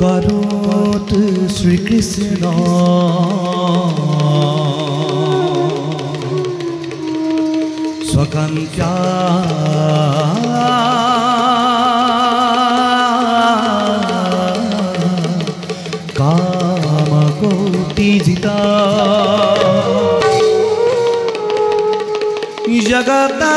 পাৰত শ্ৰীকৃষ্ণ স্বকান্তা কামকোটিজিতা জগতা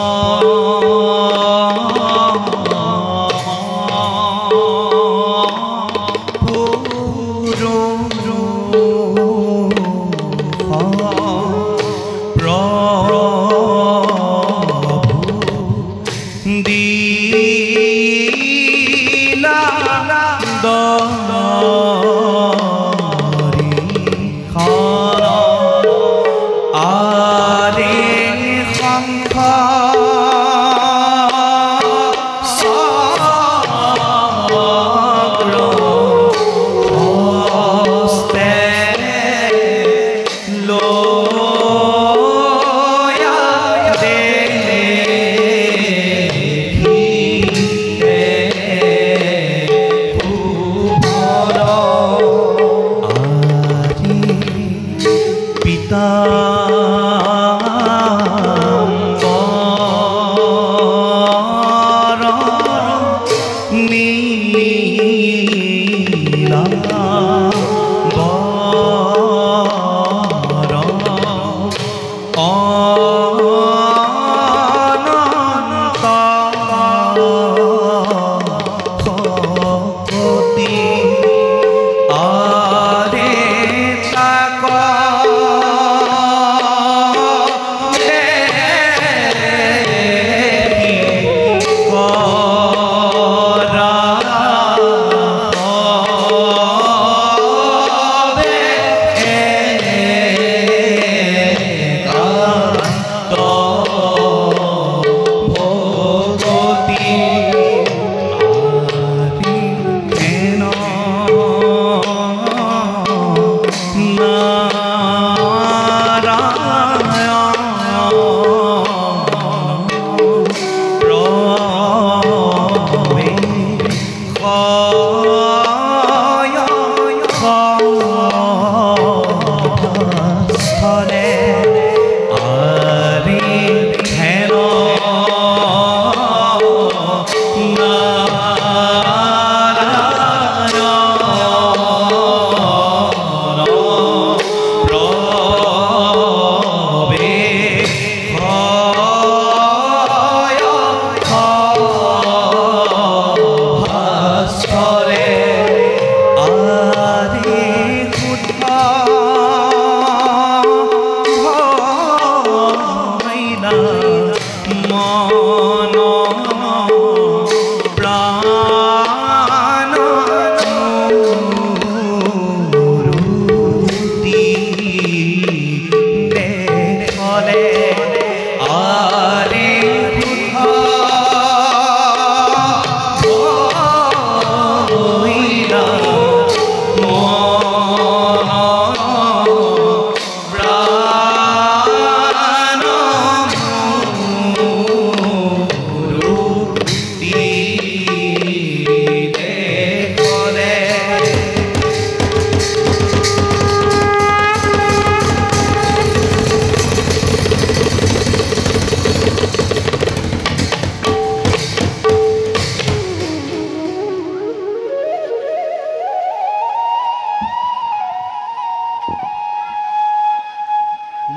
Oh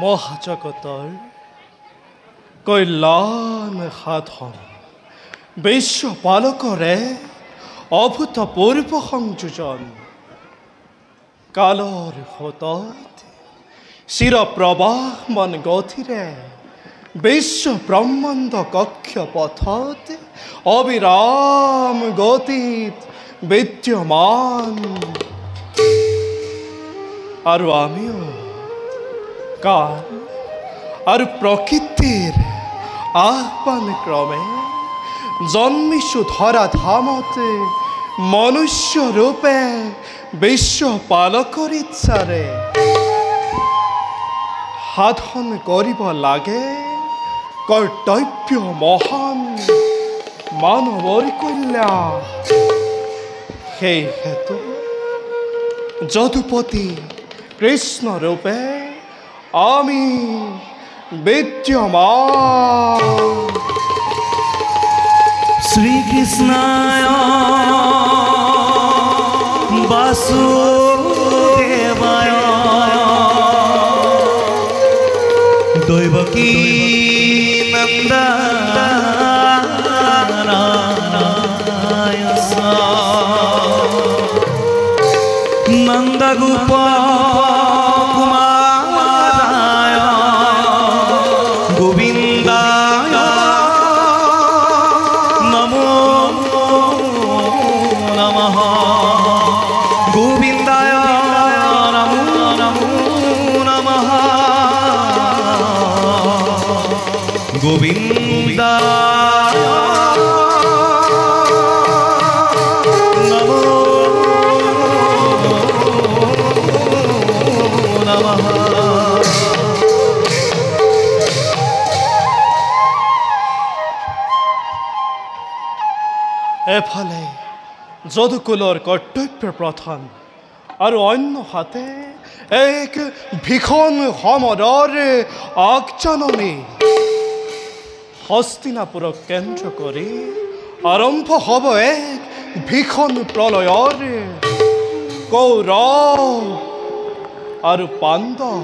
মহাজগতৰ কল্যাণ সাধন বিশ্ব পালকৰে অভূতপূৰ্ব সংযোজন কালৰ সোঁতত চিৰপ্ৰবাহমান গতিৰে বিশ্ব ব্ৰহ্মাণ্ড কক্ষপথত অবিৰাম গতিত বিদ্যমান আৰু আমিও কাল আৰু প্ৰকৃতিৰ আহ্বান ক্ৰমে জন্মিছো ধৰা ধামতে মনুষ্য ৰূপে বিশ্ব পালকৰ ইচ্ছাৰে সাধন কৰিব লাগে কৰ্তব্য মহান মানৱৰ কল্যাণ সেই হেতু যদুপতি কৃষ্ণ ৰূপে আমি বিদ্যমান শ্রীকৃষ্ণায় বাসুদেবায় দৈবকী নন্দনায় নন্দগোপ কুমারায় গোবিন্দায় নমো নমঃ গোবিন্দায় নমো নমো নমঃ গোবিন্দায় নমো নমঃ এফালে যদুকুলৰ কৰ্তব্য প্ৰধান আৰু অন্য হাতে এক ভীষণ সমৰৰ আগজাননী হস্তিনাপুৰক কেন্দ্ৰ কৰি আৰম্ভ হ'ব এক ভীষণ প্ৰলয়ৰ কৌৰৱ আৰু পাণ্ডৱ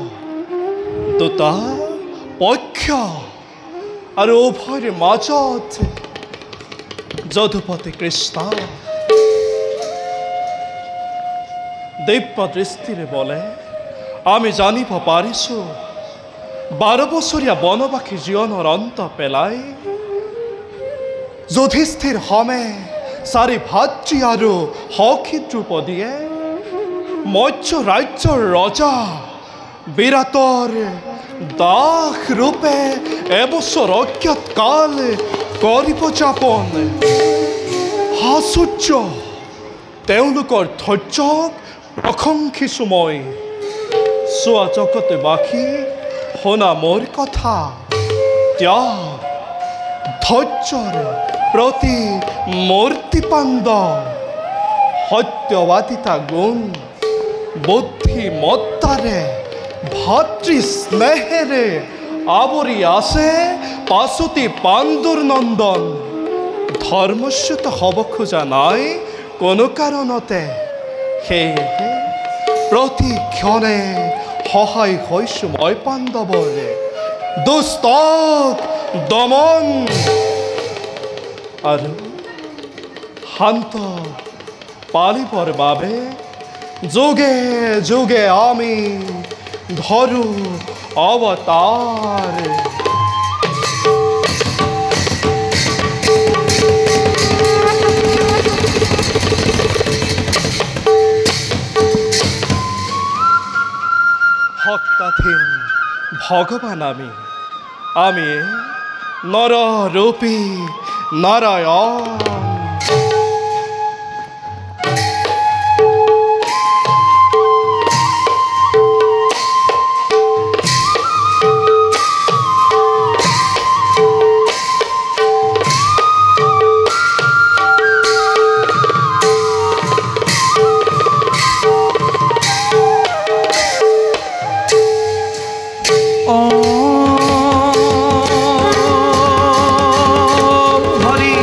দুটা পক্ষ আৰু উভয়ৰ মাজত যদুপতি কৃষ্ণ দিব্য দৃষ্টিৰে বলে আমি জানিব পাৰিছোঁ 12 বছৰীয়া বনবাসী জীৱনৰ অন্ত পেলাই যুধিষ্ঠিৰ সমে 4 ভাতৃ আৰু সখী দ্ৰুপদীয়ে মৎস্য ৰাজ্যৰ ৰজা বিৰাটৰ দাস ৰূপে এবছৰ অজ্ঞাত কাল কৰিব যাপন আশ্চৰ্য তেওঁলোকৰ ধৈৰ্যক প্ৰশংসিছোঁ মই চোৱা জগতবাসী শুনা মোৰ কথা ত্যাগ ধৈৰ্যৰ প্ৰতি মূৰ্তিপাণ্ড সত্যবাদিতা গুণ বুদ্ধিমত্তাৰে ভাতৃ স্নেহেৰে আৱৰি আছে পাছতি পাণ্ডুৰ নন্দন ধৰ্মচ্যুত হ'ব খোজা নাই কোনো কাৰণতে সেয়েহে প্ৰতি ক্ষণে সহায় হৈছোঁ মই পাণ্ডৱৰে দুষ্টক দমন আৰু শান্ত পালিবৰ বাবে যুগে যুগে আমি ধৰো অৱতাৰ ভক্তাধীন ভগৱান আমি নৰৰূপী নাৰায়ণ হরি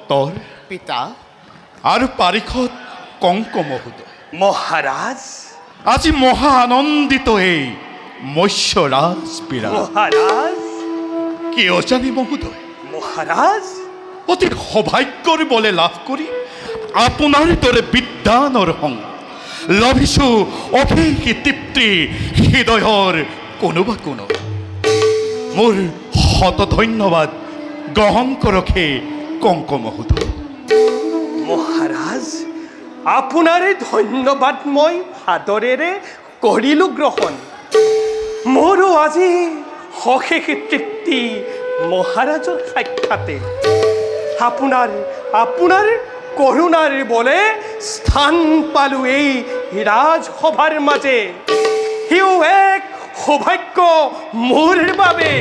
উত্তর পিতা আর পারিখত কঙ্ক মহোদয় মহারাজ আজি মহা আনন্দিত এই মৎস্যরাজ বিরাট মহারাজ কিয় জানি মহোদয় মহারাজ অতি সৌভাগ্যৰ বলে লাভ কৰি আপোনাৰ দৰে বিদ্যানৰ সংগ লভিছো অশেষ তৃপ্তি হৃদয়ৰ কোনোবা কোনো মোৰ শত ধন্যবাদ গ্ৰহণ কৰকে কঙ্ক মহোদয় মহাৰাজ আপনাৰে ধন্যবাদ মই আদৰেৰে কৰিলো গ্ৰহণ মোৰো আজি অশেষ তৃপ্তি মহাৰাজৰ সাক্ষাতে আপোনাৰ করুণার বলে স্থান পালো এই রাজসভার মাঝে হিও এক সৌভাগ্য মোর বাবে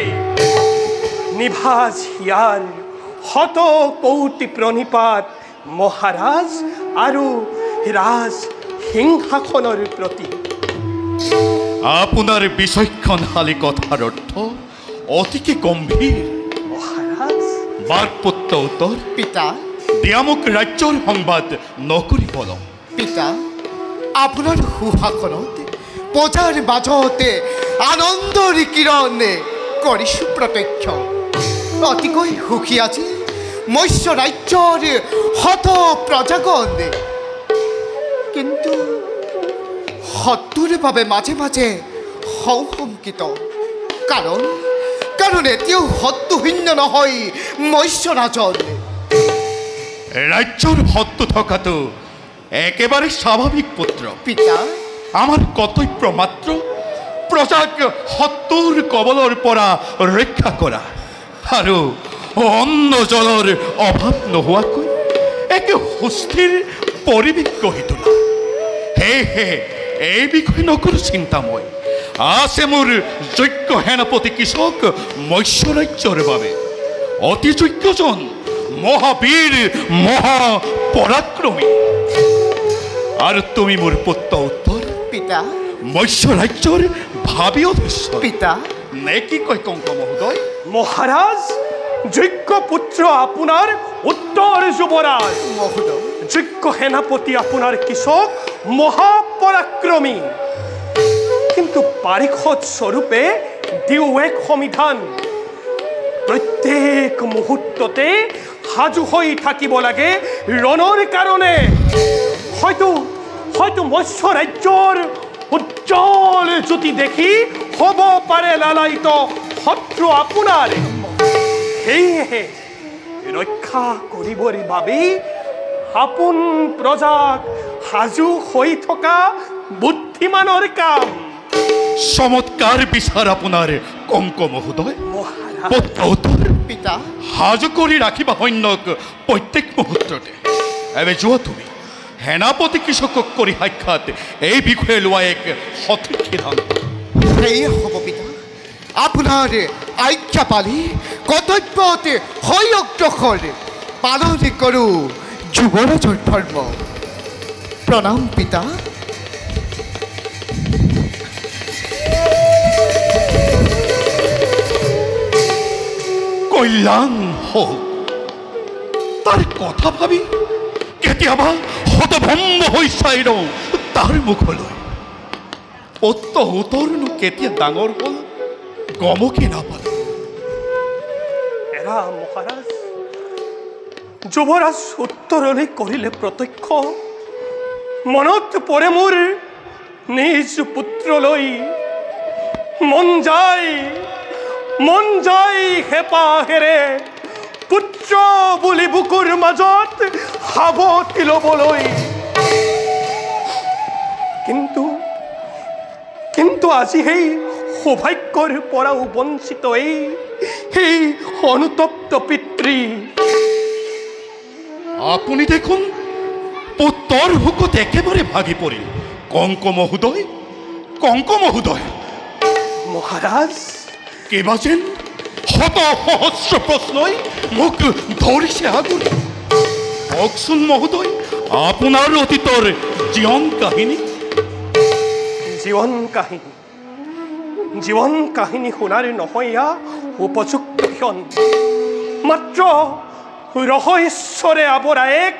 নিভাজ হিয়ার শত কৌটি প্ৰণিপাত মহাৰাজ আৰু ৰাজ সিংহাসনৰ প্ৰতি আপোনাৰ বিচক্ষণশালী কথাৰ অৰ্থ অতিকে গম্ভীৰ মহাৰাজ বাৰপুত্ৰ উত্তৰ পিতা দিয়ামুক ৰাজ্যৰ সংবাদ নকৰিব পিতা আপোনাৰ সুভাষণত প্ৰজাৰ মাজতে আনন্দৰ কিৰণ কৰিছো প্ৰত্যক্ষ অতিকৈ সুখী আজি মৎস্য ৰাজ্যৰ শত প্ৰজাগণ কিন্তু শত্ৰুৰ বাবে মাজে মাজে সংশংকিত কাৰণ এতিয়াও শত্ৰুশূন্য নহয় মৎস্যৰাজন ৰাজ্যৰ শত্ৰু থকাটো একেবাৰে স্বাভাৱিক পুত্ৰ পিতা আমাৰ কৰ্তব্য মাত্ৰ প্ৰজাক শত্ৰুৰ কবলৰ পৰা ৰক্ষা কৰা আৰু অন্ন জলৰ অভাৱ নোহোৱাকৈ একে সুস্থিৰ পৰিৱেশ গঢ়ি তোলা সেয়েহে এই বিষয়ে নকৰো চিন্তা মই আছে মোৰ যোগ্য সেনাপতি কৃষক মৎস্য ৰাজ্যৰ বাবে অতি যোগ্যজন মহাবীৰ মহাপৰাক্ৰমী আৰু তুমি মোৰ পুত্ৰ উত্তৰ পিতা মৎস্য ৰাজ্যৰ ভাবি অধ্যক্ষ পিতা নে কি কয় কঙ্ক মহোদয় মহাৰাজ যোগ্য পুত্ৰ আপোনাৰ উত্তৰ যুৱৰাজ মহোদয় যোগ্য সেনাপতি আপোনাৰ কৃষক মহাপৰাক্ৰমী কিন্তু পাৰিষদ স্বৰূপে দিও এক সমিধান প্ৰত্যেক মুহূৰ্ততে সাজু হৈ থাকিব লাগে ৰণৰ কাৰণে হয়তো মৎস্য ৰাজ্যৰ উজ্জ্বল জ্যোতি দেখি হ'ব পাৰে লালায়িত শত্ৰু আপোনাৰ সেয়েহে ৰক্ষা কৰিবৰ বাবে আপোন প্ৰজাক সাজু হৈ থকা বুদ্ধিমানৰ কাম চমৎকাৰ বিচাৰ আপোনাৰ কঙ্ক মহোদয় পুত্ৰ উত্তৰ পিতা সাজু কৰি ৰাখিবা সৈন্যক প্ৰত্যেক মুহূৰ্ততে এবে যোৱা তুমি সেনাপতি কৃষকক কৰি সাক্ষাৎ এই বিষয়ে লোৱা এক সঠিক সিদ্ধান্ত। সেয়ে হ'ব পিতা, আপোনাৰ আজ্ঞা পালি কৰ্তব্যত হৈ অগ্ৰসৰ পালন কৰোঁ যুৱৰাজৰ ধৰ্ম। প্ৰণাম পিতা। কল্যাণ হোক। তাৰ কথা ভাবি কেতিয়াবা হতভম্ব হৈ চাই ৰওঁ তাৰ মুখলৈ। পুত্ৰ উত্তৰনো কেতিয়া ডাঙৰ হ'ল গমকে নাপালোঁ। এৰা মহাৰাজ, যুৱৰাজ উত্তৰলৈ কৰিলে প্ৰত্যক্ষ। মনত পৰে মোৰ নিজ পুত্ৰলৈ। মন যায় হেঁপাহেৰে পুত্ৰ বুলি বুকুৰ মাজত সাৱটি ল'বলৈ। কিন্তু আজি সেই সৌভাগ্যৰ পৰাও বঞ্চিত এই অনুতপ্ত পিতৃ। আপুনি দেখোন পুত্ৰৰ হুকত একেবাৰে ভাগি পৰিল। কংক মহোদয়, মহাৰাজ, কিবা যেন শত সহস্ৰ প্ৰশ্নই মোক ধৰিছে আগুৰি। কওকচোন মহোদয়, আপোনাৰ অতীতৰ জীৱন কাহিনী। জীৱন কাহিনী শুনাৰ নহয় ইয়া উপযুক্ত ক্ষণ। মাত্ৰ ৰহস্যৰে আৱৰা এক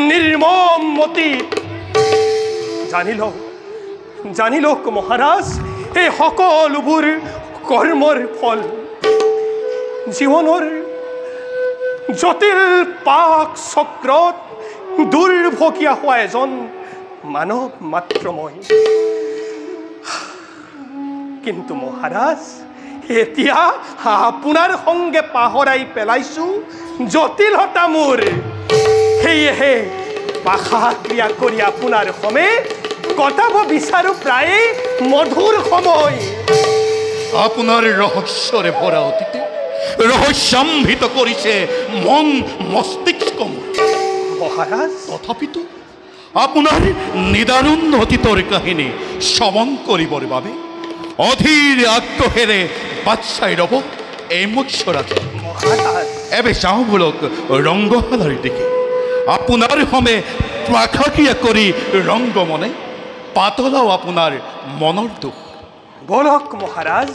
নিৰ্মম অতীত। জানি লওক মহাৰাজ, এই সকলোবোৰ কৰ্মৰ ফল। জীৱনৰ জটিল পাক চক্ৰত দুৰ্ভগীয়া হোৱা এজন মানৱ মাত্ৰ মই। কিন্তু মহাৰাজ, এতিয়া আপোনাৰ সংগে পাহৰাই পেলাইছো জটিলতা মোৰ। সেয়েহে ভাষা ক্ৰিয়া কৰি আপোনাৰ সমে কটাব বিচাৰো প্ৰায়ে মধুৰ সময়। আপোনাৰ ৰহস্যৰে ভৰা অতীতে ৰহস্যাম্বিত কৰিছে মন মস্তিষ্ক মোৰ। মহাৰাজ, তথাপিতো আপোনাৰ নিদাৰুণ অতীতৰ কাহিনী শ্ৰৱণ কৰিবৰ বাবে অধীৰ আগ্ৰহেৰে বাট চাই ৰ'ব এই মৎস্যৰাজ। মহাৰাজ, এবে যাওঁ বোলক ৰংগশালাৰ দিশে। আপোনাৰ সমে প্ৰাসাক্ৰিয়া কৰি ৰংগমনে পাতলাও আপোনাৰ মনৰ দুখ। বলক মহাৰাজ।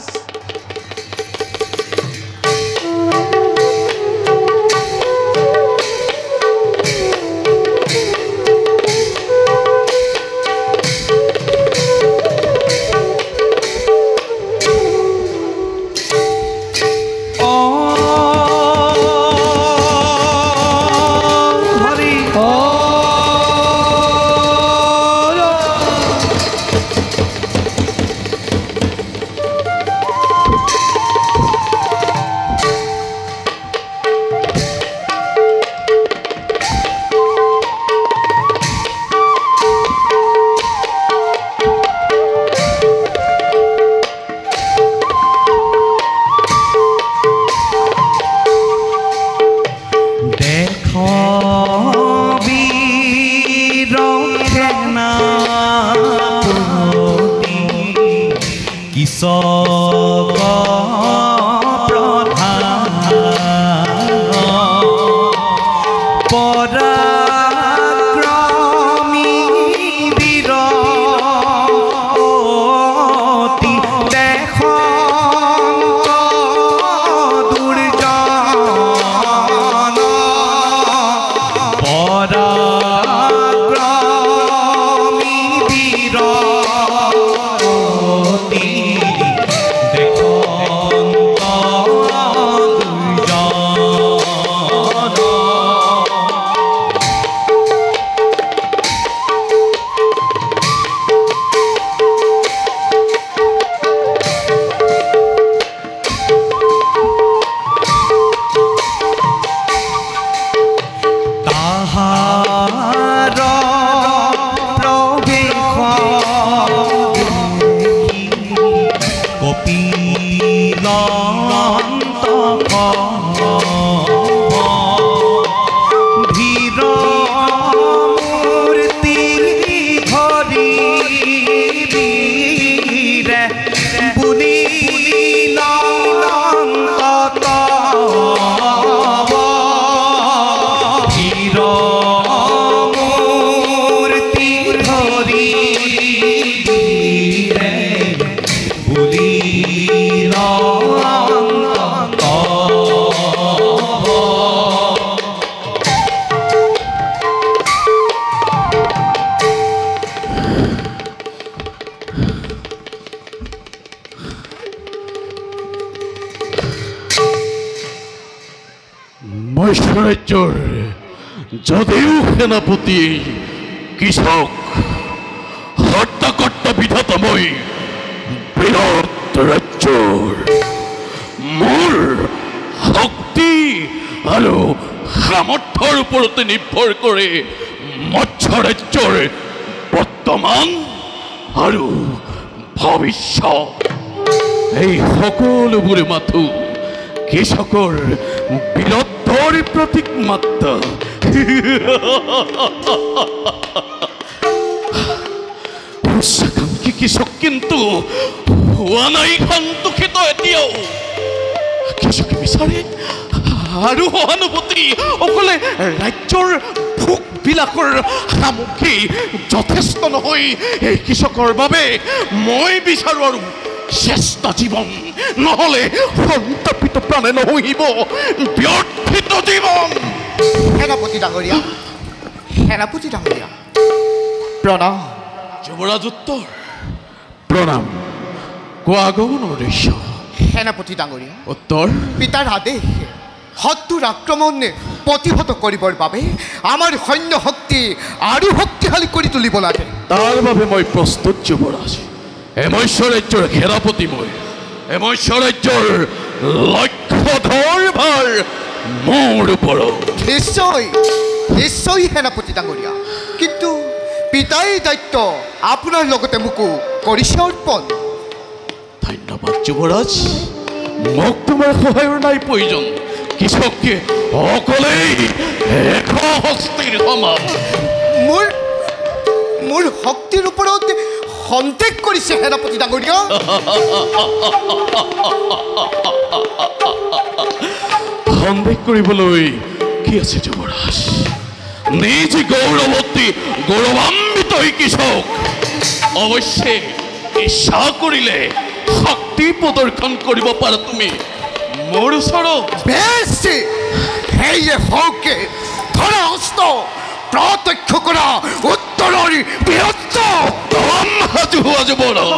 ধীৰ মূৰ্তি মৈশ্য ৰাজ্যৰ যদিও সেনাপতি কৃষক হত্যাকৰ্তা বিধাতাময় বৃহৎ ৰাজ্যৰ মোৰ শক্তি আৰু সামৰ্থ্যৰ ওপৰতে নিৰ্ভৰ কৰে মৎস্য ৰাজ্যৰ বৰ্তমান আৰু ভৱিষ্যত। এই সকলোবোৰে মাথো কৃষকৰ বীৰত্বৰ প্ৰতীক মাত্ৰ। উচ্চাকাংক্ষী কৃষক কিন্তু হোৱা নাই সন্তোষিত এতিয়াও। কৃষকে বিচাৰে আৰু সহানুভূতি অকলে ৰাজ্যৰ ভোগ বিলাসৰ সামগ্ৰী যথেষ্ট নহয়। এই কৃষকৰ বাবে মই বিচাৰোঁ আৰু শ্ৰেষ্ঠ জীৱন, নহ'লে সন্তাপিত প্ৰাণে নহহিব ব্যৰ্থিত জীৱন। সেনাপতি ডাঙৰীয়া, সেনাপতি ডাঙৰীয়া, প্ৰণাম। যুৱৰাজ উত্তৰ। প্ৰণাম। কোৱা গৌণ উদ্দেশ্য। সেনাপতি ডাঙৰীয়া, উত্তৰ। পিতাৰ আদেশ শত্ৰুৰ আক্ৰমণ প্ৰতিহত কৰিবৰ বাবে আমাৰ সৈন্য শক্তি আৰু শক্তিশালী কৰি তুলিব লাগে। তাৰ বাবে মই প্ৰস্তুত যুৱৰাজ। মৈশ্য ৰাজ্যৰ সেনাপতি মই। মৈশ্য ৰাজ্যৰ লক্ষ্যধৰ ভাৰ মোৰ ওপৰত। নিশ্চয় নিশ্চয় সেনাপতি ডাঙৰীয়া, কিন্তু পিতাই দায়িত্ব আপোনাৰ লগতে মোকো কৰিছে অৰ্পণ। ধন্যবাদ যুৱৰাজ। মোক তোমাৰ সহায়ৰ নাই প্ৰয়োজন। কৃষকে অকলেই এশ হস্তীৰ সমান। মোৰ শক্তিৰ ওপৰত সন্দেহ কৰিছে সেনাপতি ডাঙৰীয়া। সন্দেহ কৰিবলৈ কি আছে যুৱৰাজ? নিজ গৌৰৱান্বিত কৃষক অৱশ্যে ইচ্ছা কৰিলে শক্তি প্ৰদৰ্শন কৰিব পাৰা তুমি মোৰ ওচৰত। বেছ, সেয়ে হওকে ধৰা অস্ত্ৰ প্ৰত্যক্ষ কৰা উত্তৰৰ বীৰত্ব। সাজু হোৱা যুৱৰাজ।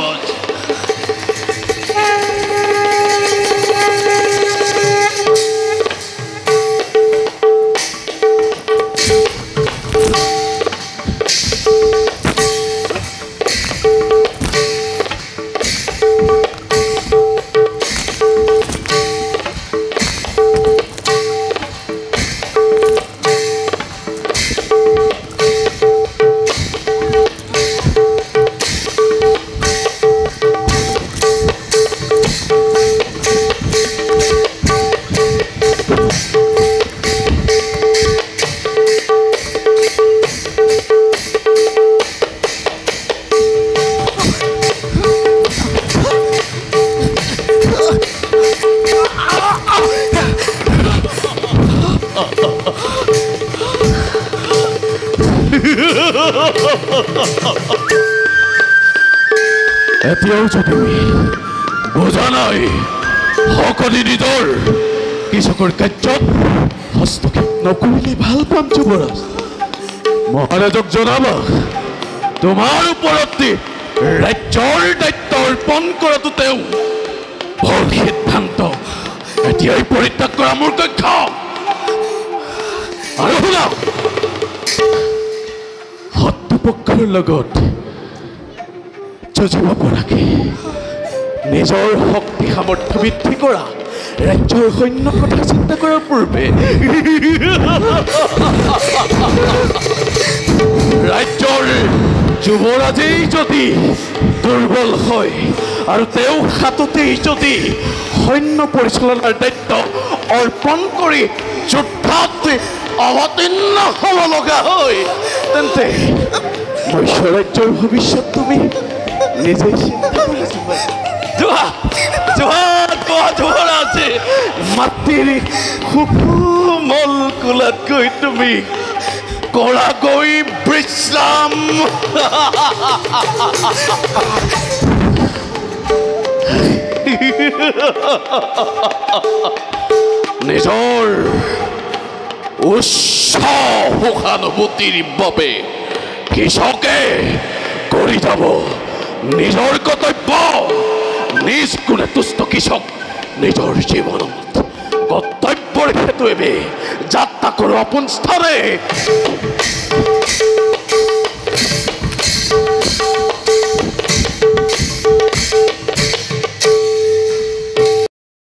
এতিয়াও যদি বুজা নাই সকলো নিজৰ কৃষকৰ কাৰ্যত হস্তক্ষেপ নকৰিলে ভাল পাম যুৱৰাজ। মহাৰাজক জনাবা তোমাৰ ওপৰত ৰাজ্যৰ দায়িত্ব অৰ্পণ কৰাটো তেওঁ ভুল সিদ্ধান্ত। এতিয়াই পৰিত্যাগ কৰা মোৰ কক্ষ। আৰু শুনা, শত্ৰুপক্ষৰ লগত যুঁজিব পৰাকে নিজৰ শক্তি সামৰ্থ্য বৃদ্ধি কৰা। ৰাজ্যৰ সৈন্যৰ কথা চিন্তা কৰাৰ পূৰ্বে ৰাজ্যৰ যুৱৰাজেই যদি দুৰ্বল হয় আৰু তেওঁ হাততেই যদি সৈন্য পৰিচালনাৰ দায়িত্ব অৰ্পণ কৰি যুদ্ধত অৱতীৰ্ণ হ'ব লগা হয়, তেন্তে মৈশ্য ৰাজ্যৰ ভৱিষ্যত তুমি নিজেই চিন্তা যুৱৰাজ। মাটিৰ সুকোমল কোলাতকৈ তুমি কৰাগৈ বিশ্ৰাম। নিজৰ উচ্চ সহানুভূতিৰ বাবে কৃষকে কৰি যাব নিজৰ কৰ্তব্য। নিজ গুণে তুষ্ট কৃষক নিজৰ জীৱনত কৰ্তব্যৰ হেতুৱে যাত্ৰা কৰোঁ আপোন স্থানে।